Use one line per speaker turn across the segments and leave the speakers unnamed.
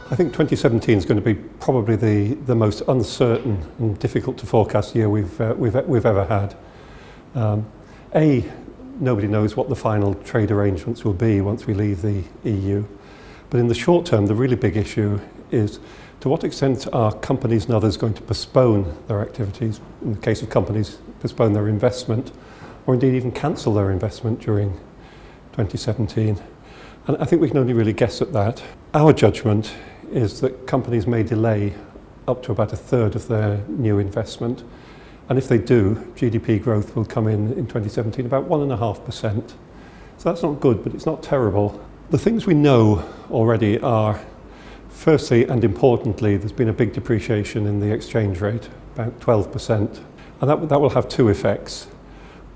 I think 2017 is going to be probably the most uncertain and difficult to forecast year we've ever had. Nobody knows what the final trade arrangements will be once we leave the EU. But in the short term, the really big issue is to what extent are companies and others going to postpone their activities, in the case of companies, postpone their investment, or indeed even cancel their investment during 2017. And I think we can only really guess at that. Our judgment is that companies may delay up to about a third of their new investment. And if they do, GDP growth will come in 2017 about 1.5%. So that's not good, but it's not terrible. The things we know already are, firstly and importantly, there's been a big depreciation in the exchange rate, about 12%. And that will have two effects.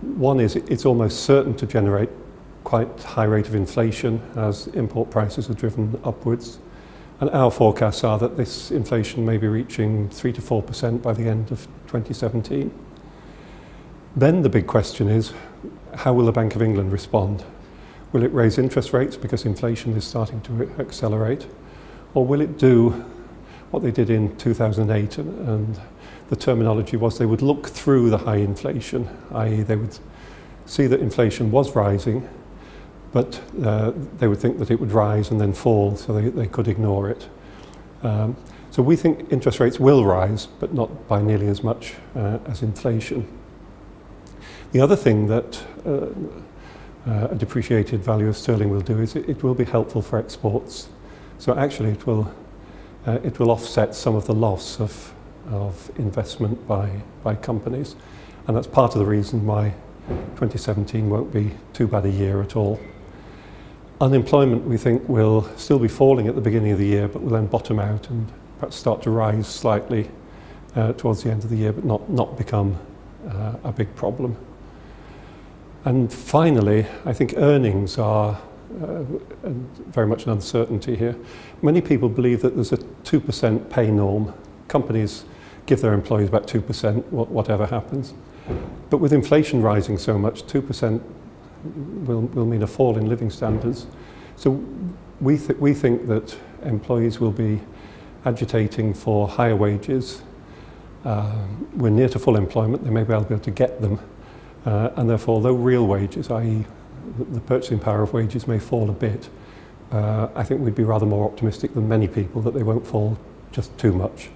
One is it's almost certain to generate quite high rate of inflation as import prices are driven upwards. And our forecasts are that this inflation may be reaching 3 to 4% by the end of 2017. Then the big question is, how will the Bank of England respond? Will it raise interest rates because inflation is starting to accelerate? Or will it do what they did in 2008? And the terminology was they would look through the high inflation, i.e. they would see that inflation was rising, but they would think that it would rise and then fall, so they could ignore it. So we think interest rates will rise, but not by nearly as much as inflation. The other thing that a depreciated value of sterling will do is it will be helpful for exports. So actually it will offset some of the loss of investment by companies, and that's part of the reason why 2017 won't be too bad a year at all. Unemployment, we think, will still be falling at the beginning of the year, but will then bottom out and perhaps start to rise slightly towards the end of the year, but not become a big problem. And finally, I think earnings are very much an uncertainty here. Many people believe that there's a 2% pay norm. Companies give their employees about 2%, whatever happens. But with inflation rising so much, 2% will mean a fall in living standards. So we think that employees will be agitating for higher wages. We're near to full employment, they may well be able to get them. And therefore, although real wages, i.e. the purchasing power of wages may fall a bit, I think we'd be rather more optimistic than many people that they won't fall just too much.